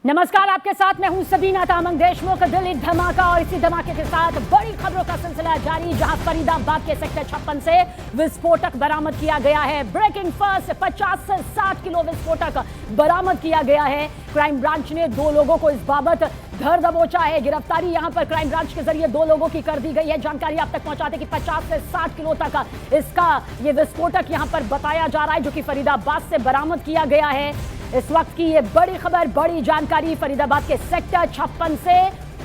नमस्कार, आपके साथ मैं हूं सबीना तामंग देशमुख। दिल्ली धमाका और इसी धमाके के साथ बड़ी खबरों का सिलसिला जारी, जहां फरीदाबाद के सेक्टर 56 से विस्फोटक बरामद किया गया है। ब्रेकिंग फर्स्ट 50 से 60 किलो विस्फोटक बरामद किया गया है। क्राइम ब्रांच ने 2 लोगों को इस बाबत धर दबोचा है। गिरफ्तारी यहां पर क्राइम ब्रांच के जरिए 2 लोगों की कर दी गई है। जानकारी आप तक पहुंचाते कि 50 से 60 किलो तक इसका ये विस्फोटक यहां पर बताया जा रहा है, जो कि फरीदाबाद से बरामद किया गया है। इस वक्त की ये बड़ी खबर, बड़ी जानकारी, फरीदाबाद के सेक्टर 56 से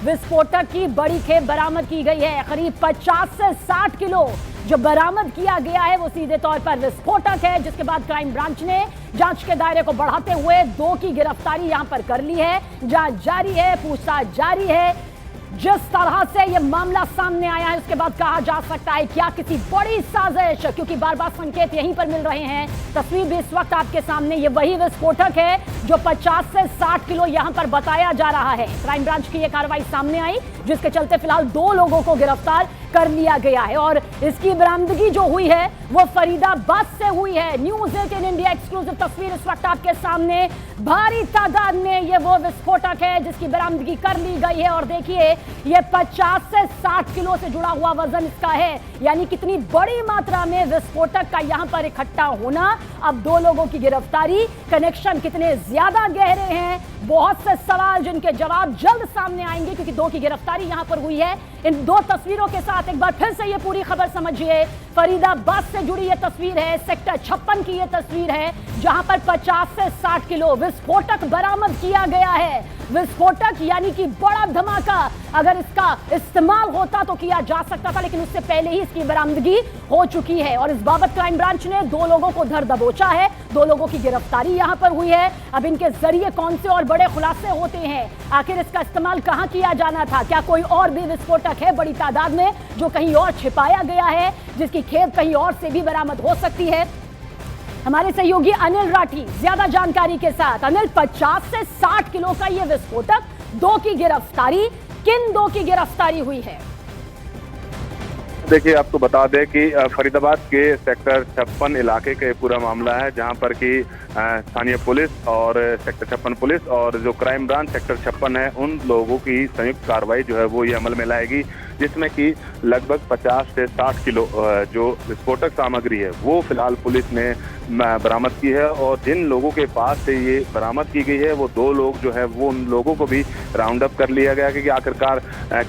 विस्फोटक की बड़ी खेप बरामद की गई है। करीब 50 से 60 किलो जो बरामद किया गया है वो सीधे तौर पर विस्फोटक है, जिसके बाद क्राइम ब्रांच ने जांच के दायरे को बढ़ाते हुए 2 की गिरफ्तारी यहां पर कर ली है। जांच जारी है, पूछताछ जारी है। जिस तरह से यह मामला सामने आया है उसके बाद कहा जा सकता है क्या किसी बड़ी साजिश, क्योंकि बार बार संकेत यहीं पर मिल रहे हैं। तस्वीर भी इस वक्त आपके सामने, ये वही विस्फोटक है जो 50 से 60 किलो यहां पर बताया जा रहा है। क्राइम ब्रांच की यह कार्रवाई सामने आई, जिसके चलते फिलहाल 2 लोगों को गिरफ्तार कर लिया गया है और इसकी बरामदगी जो हुई है वो फरीदाबाद से हुई है। न्यूज़ 18 इंडिया एक्सक्लूसिव तस्वीर इस वक्त आपके सामने। भारी तादाद में ये वो विस्फोटक है जिसकी बरामदगी कर ली गई है और देखिए ये 50 से 60 किलो से जुड़ा हुआ वजन इसका है, यानी कितनी बड़ी मात्रा में विस्फोटक का यहां पर इकट्ठा होना। अब 2 लोगों की गिरफ्तारी, कनेक्शन कितने ज्यादा गहरे हैं, बहुत से सवाल जिनके जवाब जल्द सामने आएंगे, क्योंकि 2 की गिरफ्तारी यहां पर हुई है। इन 2 तस्वीरों के साथ एक बार फिर से ये पूरी खबर समझिए। फरीदाबाद से जुड़ी ये तस्वीर है, सेक्टर 56 की ये तस्वीर है, जहां पर 50 से 60 किलो विस्फोटक बरामद किया गया है। विस्फोटक यानी कि बड़ा धमाका, अगर इसका इस्तेमाल होता तो किया जा सकता था, लेकिन उससे पहले ही इसकी बरामदगी हो चुकी है और इस बाबत क्राइम ब्रांच ने 2 लोगों को धर दबोचा है। 2 लोगों की गिरफ्तारी यहां पर हुई है। अब इनके जरिए कौन से और बड़े खुलासे होते हैं, आखिर इसका इस्तेमाल कहां किया जाना था, क्या कोई और भी विस्फोटक है बड़ी तादाद में जो कहीं और छिपाया गया है, जिसकी खेप कहीं और से भी बरामद हो सकती है। हमारे सहयोगी अनिल राठी ज्यादा जानकारी के साथ। अनिल, 50 से 60 किलो का यह विस्फोटक, 2 की गिरफ्तारी, किन 2 की गिरफ्तारी हुई है? देखिए, आपको बता दें कि फरीदाबाद के सेक्टर 56 इलाके का पूरा मामला है, जहां पर कि स्थानीय पुलिस और सेक्टर 56 पुलिस और जो क्राइम ब्रांच सेक्टर 56 है, उन लोगों की संयुक्त कार्रवाई जो है वो ये अमल में लाएगी, जिसमें कि लगभग 50 से 60 किलो जो विस्फोटक सामग्री है वो फिलहाल पुलिस ने बरामद की है। और जिन लोगों के पास से ये बरामद की गई है वो 2 लोग जो है वो उन लोगों को भी राउंड अप कर लिया गया कि आखिरकार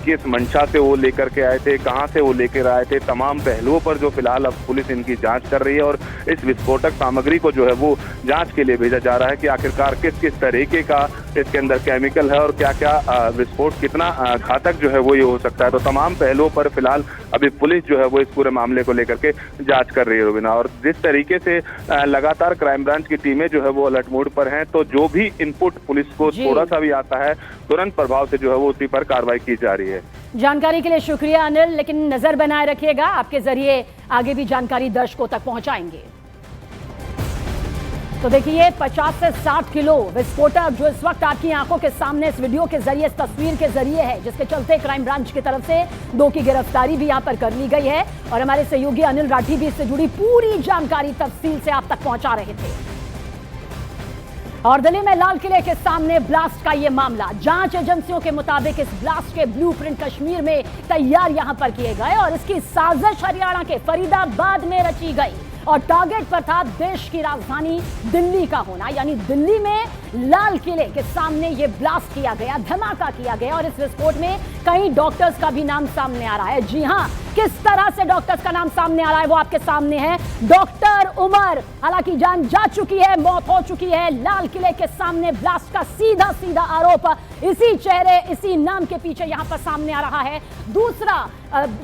किस मंशा से वो लेकर के आए थे, कहां से वो लेकर आए थे, तमाम पहलुओं पर जो फिलहाल अब पुलिस इनकी जांच कर रही है और इस विस्फोटक सामग्री को जो है वो जांच के लिए भेजा जा रहा है कि आखिरकार किस किस तरीके का इसके अंदर केमिकल है और क्या क्या विस्फोट कितना घातक जो है वो ये हो सकता है। तो तमाम पहलुओं पर फिलहाल अभी पुलिस जो है वो इस पूरे मामले को लेकर के जांच कर रही है रुबीना। और जिस तरीके से लगातार क्राइम ब्रांच की टीमें जो है वो अलर्ट मोड पर हैं, तो जो भी इनपुट पुलिस को थोड़ा सा भी आता है तुरंत प्रभाव से जो है वो उसी पर कार्रवाई की जा रही है। जानकारी के लिए शुक्रिया अनिल, लेकिन नजर बनाए रखिएगा, आपके जरिए आगे भी जानकारी दर्शकों तक पहुंचाएंगे। तो देखिए 50 से 60 किलो विस्फोटक जो इस वक्त आपकी आंखों के सामने इस वीडियो के जरिए, इस तस्वीर के जरिए है, जिसके चलते क्राइम ब्रांच की तरफ से 2 की गिरफ्तारी भी यहां पर कर ली गई है और हमारे सहयोगी अनिल राठी भी इससे जुड़ी पूरी जानकारी तफसील से आप तक पहुंचा रहे थे। और दिल्ली में लाल किले के सामने ब्लास्ट का यह मामला, जांच एजेंसियों के मुताबिक इस ब्लास्ट के ब्लूप्रिंट कश्मीर में तैयार यहां पर किए गए और इसकी साजिश हरियाणा के फरीदाबाद में रची गई और टारगेट पर था देश की राजधानी दिल्ली का होना, यानी दिल्ली में लाल किले के सामने ये ब्लास्ट किया गया, धमाका किया गया और इस विस्फोट में कई डॉक्टर्स का भी नाम सामने आ रहा है। जी हां, किस तरह से डॉक्टर्स का नाम सामने आ रहा है वो आपके सामने है। डॉक्टर उमर, हालांकि जान जा चुकी है, मौत हो चुकी है। लाल किले के सामने ब्लास्ट का सीधा सीधा आरोप इसी चेहरे, इसी नाम के पीछे यहां पर सामने आ रहा है। दूसरा,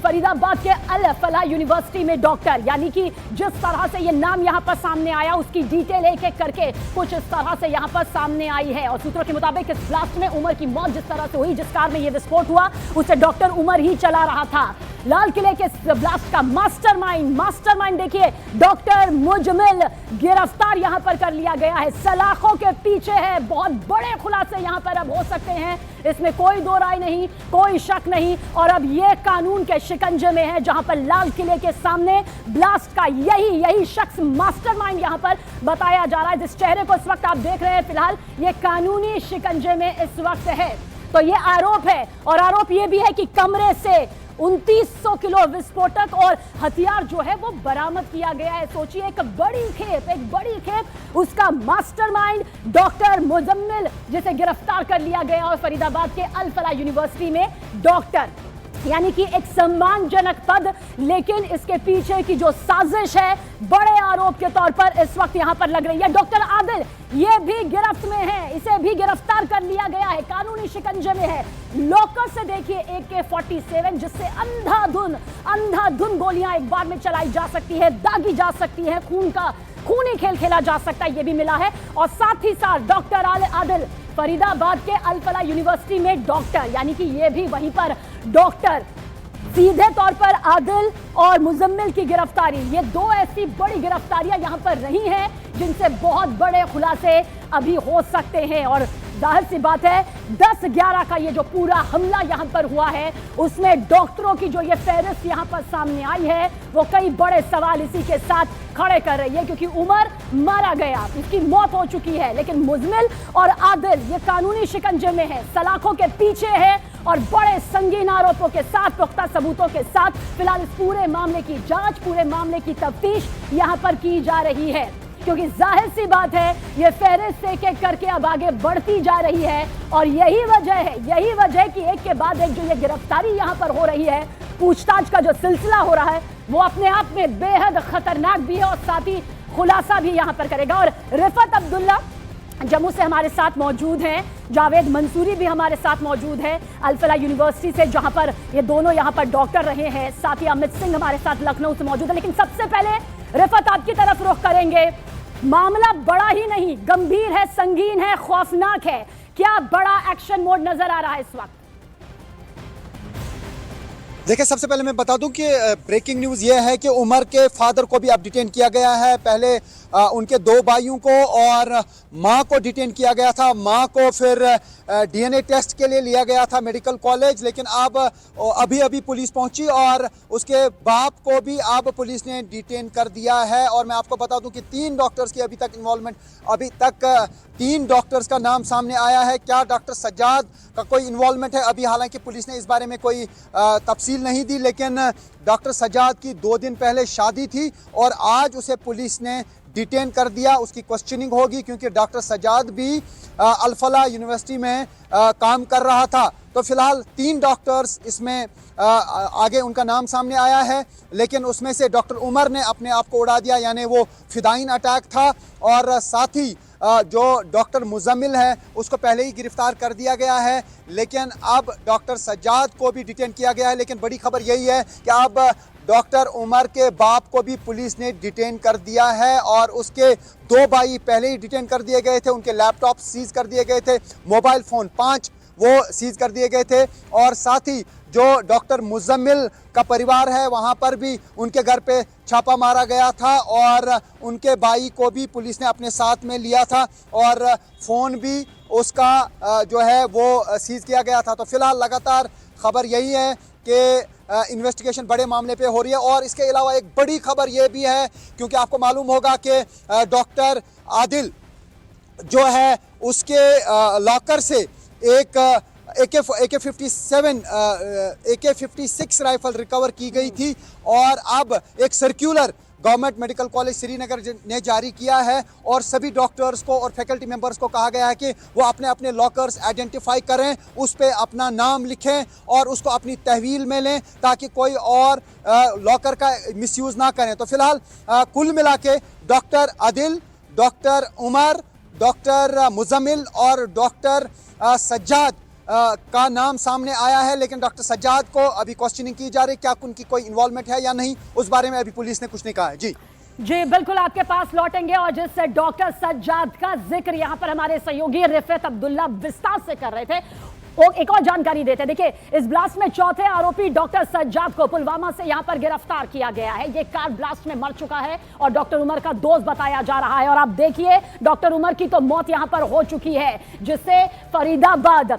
फरीदाबाद के अल फलाह यूनिवर्सिटी में डॉक्टर, यानी कि जिस तरह से ये नाम यहां पर सामने आया उसकी डिटेल एक एक करके कुछ इस तरह से यहां पर सामने आई है और सूत्रों के मुताबिक इस ब्लास्ट में उमर की मौत जिस तरह से हुई, जिस कार में ये विस्फोट हुआ, उसे डॉक्टर उमर ही चला रहा था। लाल किले के ब्लास्ट का मास्टरमाइंड देखिए डॉक्टर मुजमिल गिरफ्तार यहां पर कर लिया गया है, सलाखों के पीछे है। बहुत बड़े खुलासे यहां पर अब हो सकते हैं, इसमें कोई दो राय नहीं, कोई शक नहीं। और अब ये कानून के शिकंजे में है, जहां पर लाल किले के सामने ब्लास्ट का यही शख्स मास्टरमाइंड यहां पर बताया जा रहा है। जिस चेहरे को इस वक्त आप देख रहे हैं, फिलहाल ये कानूनी शिकंजे में इस वक्त है। तो ये आरोप है, और आरोप ये भी है कि कमरे से 2900 किलो विस्फोटक और हथियार जो है वो बरामद किया गया है। सोचिए, एक बड़ी खेप उसका मास्टरमाइंड डॉक्टर मुजम्मिल, जिसे गिरफ्तार कर लिया गया और फरीदाबाद के अल फलाह यूनिवर्सिटी में डॉक्टर, यानी कि एक सम्मानजनक पद, लेकिन इसके पीछे की जो साजिश है बड़े आरोप के तौर पर इस वक्त यहां पर लग रही है। डॉक्टर आदिल ये भी गिरफ्त में है, इसे भी गिरफ्तार कर लिया गया है, कानूनी शिकंजे में है। लॉकर से देखिए AK-47, जिससे अंधाधुन गोलियां एक बार में चलाई जा सकती है, दागी जा सकती है, खूनी खेल खेला जा सकता है, ये भी मिला है। और साथ ही साथ डॉक्टर आदिल फरीदाबाद के अल फलाह यूनिवर्सिटी में डॉक्टर, यानी कि ये भी वहीं पर डॉक्टर। सीधे तौर पर आदिल और मुजम्मिल की गिरफ्तारी, ये दो ऐसी बड़ी गिरफ्तारियां यहां पर रही हैं जिनसे बहुत बड़े खुलासे अभी हो सकते हैं। और जाहिर सी बात है, 10/11 का ये जो पूरा हमला यहां पर हुआ है, उसमें डॉक्टरों की जो ये फहरिस्त यहां पर सामने आई है, वो कई बड़े सवाल इसी के साथ खड़े कर रही है। क्योंकि उमर मारा गया, इसकी मौत हो चुकी है, लेकिन मुजमिल और आदिल ये कानूनी शिकंजे में है, सलाखों के पीछे है, और बड़े संगीन आरोपों के साथ, पुख्ता सबूतों के साथ फिलहाल इस पूरे मामले की जांच, पूरे मामले की तफ्तीश यहां पर की जा रही है। क्योंकि जाहिर सी बात है, ये फहरिस्त एक करके अब आगे बढ़ती जा रही है। और यही वजह है कि एक के बाद एक जो ये गिरफ्तारी यहां पर हो रही है, पूछताछ का जो सिलसिला हो रहा है, वो अपने आप में बेहद खतरनाक भी है और साथ ही खुलासा भी यहां पर करेगा। और रिफत अब्दुल्ला जम्मू से हमारे साथ मौजूद हैं, जावेद मंसूरी भी हमारे साथ मौजूद है अल फलाह यूनिवर्सिटी से, जहां पर ये दोनों यहां पर डॉक्टर रहे हैं। साथ ही अमित सिंह हमारे साथ लखनऊ से मौजूद है। लेकिन सबसे पहले रिफत आपकी तरफ रुख करेंगे। मामला बड़ा ही नहीं, गंभीर है, संगीन है, खौफनाक है। क्या बड़ा एक्शन मोड नजर आ रहा है इस वक्त? देखिए, सबसे पहले मैं बता दूं कि ब्रेकिंग न्यूज़ ये है कि उमर के फादर को भी अब डिटेन किया गया है। पहले उनके 2 भाइयों को और मां को डिटेन किया गया था। मां को फिर DNA टेस्ट के लिए लिया गया था मेडिकल कॉलेज, लेकिन अब अभी पुलिस पहुंची और उसके बाप को भी अब पुलिस ने डिटेन कर दिया है। और मैं आपको बता दूं कि 3 डॉक्टर्स की अभी तक 3 डॉक्टर्स का नाम सामने आया है। क्या डॉक्टर सज्जाद का कोई इन्वॉल्वमेंट है? अभी हालांकि पुलिस ने इस बारे में कोई तफसील नहीं दी, लेकिन डॉक्टर सज्जाद की 2 दिन पहले शादी थी और आज उसे पुलिस ने डिटेन कर दिया। उसकी क्वेश्चनिंग होगी, क्योंकि डॉक्टर सज्जाद भी अल फलाह यूनिवर्सिटी में काम कर रहा था। तो फिलहाल 3 डॉक्टर्स इसमें आगे उनका नाम सामने आया है, लेकिन उसमें से डॉक्टर उमर ने अपने आप को उड़ा दिया, यानी वो फिदाइन अटैक था। और साथ ही जो डॉक्टर मुजम्मिल है उसको पहले ही गिरफ्तार कर दिया गया है, लेकिन अब डॉक्टर सज्जाद को भी डिटेन किया गया है। लेकिन बड़ी खबर यही है कि अब डॉक्टर उमर के बाप को भी पुलिस ने डिटेन कर दिया है और उसके 2 भाई पहले ही डिटेन कर दिए गए थे। उनके लैपटॉप सीज कर दिए गए थे, मोबाइल फ़ोन 5 वो सीज कर दिए गए थे। और साथ ही जो डॉक्टर मुजम्मिल का परिवार है, वहाँ पर भी उनके घर पे छापा मारा गया था और उनके भाई को भी पुलिस ने अपने साथ में लिया था और फ़ोन भी उसका जो है वो सीज किया गया था। तो फिलहाल लगातार खबर यही है कि इन्वेस्टिगेशन बड़े मामले पे हो रही है। और इसके अलावा एक बड़ी खबर ये भी है, क्योंकि आपको मालूम होगा कि डॉक्टर आदिल जो है उसके लॉकर से एक AK-56 राइफल रिकवर की गई थी। और अब एक circular government medical college Srinagar ने जारी किया है और सभी डॉक्टर्स को और फैकल्टी मेंबर्स को कहा गया है कि वो अपने अपने लॉकर्स आइडेंटिफाई करें, उस पर अपना नाम लिखें और उसको अपनी तहवील में लें, ताकि कोई और लॉकर का मिसयूज़ ना करें। तो फिलहाल कुल मिला के doctor Adil, doctor Umar, doctor Muzammil और डॉक्टर सज्जाद का नाम सामने आया है। लेकिन डॉक्टर सज्जाद को अभी क्वेश्चनिंग की जा रही है, क्या उनकी कोई इन्वॉल्वमेंट है या नहीं, उस बारे में अभी पुलिस ने कुछ नहीं कहा है। जी बिल्कुल आपके पास लौटेंगे। और जिस डॉक्टर सज्जाद का जिक्र यहाँ पर हमारे सहयोगी रिफत अब्दुल्ला विस्तार से कर रहे थे, वो एक और जानकारी देते हैं। देखिए, इस ब्लास्ट में चौथे आरोपी डॉक्टर सज्जाद को पुलवामा से यहां पर गिरफ्तार किया गया है। ये कार ब्लास्ट में मर चुका है और डॉक्टर उमर का दोस्त बताया जा रहा है। और आप देखिए, डॉक्टर उमर की तो मौत यहां पर हो चुकी है, जिससे फरीदाबाद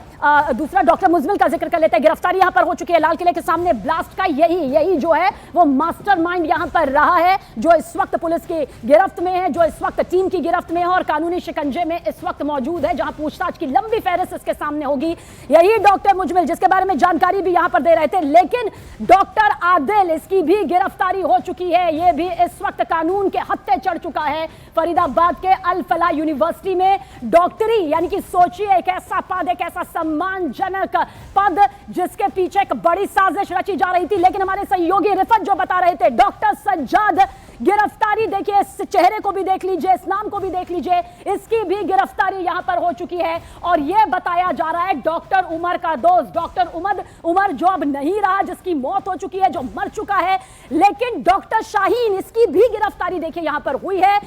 दूसरा डॉक्टर मुजमिल का जिक्र कर लेते हैं। गिरफ्तारी यहां पर हो चुकी है लाल किले के सामने। ब्लास्ट का यही जो है वो मास्टरमाइंड यहां पर रहा है, जो इस वक्त पुलिस की गिरफ्त में है, जो इस वक्त टीम की गिरफ्त में है और कानूनी शिकंजे में इस वक्त मौजूद है, जहां पूछताछ की लंबी फहरिस्त इसके सामने होगी। यही डॉक्टर मुजमिल, जिसके बारे में जानकारी भी यहां पर दे रहे थे। लेकिन डॉक्टर आदिल, इसकी भी गिरफ्तारी हो चुकी है। यह भी इस वक्त कानून के हत्थे चढ़ चुका है। फरीदाबाद के अल फलाह यूनिवर्सिटी में डॉक्टरी, यानी कि सोचिए एक ऐसा पद, एक ऐसा सम्मानजनक पद जिसके पीछे एक बड़ी साजिश रची जा रही थी। लेकिन हमारे सहयोगी रिफत जो बता रहे थे, डॉक्टर सज्जाद गिरफ्तारी, देखिए इस चेहरे को भी देख लीजिए, इस नाम को भी देख लीजिए, इसकी भी गिरफ्तारी यहां पर हो चुकी है। और यह बताया जा रहा है डॉक्टर उमर का दोस्त, डॉक्टर उमर जो अब नहीं रहा, जिसकी मौत हो चुकी है, जो मर चुका है। लेकिन डॉक्टर शाहीन, इसकी भी गिरफ्तारी देखिए यहां पर हुई है।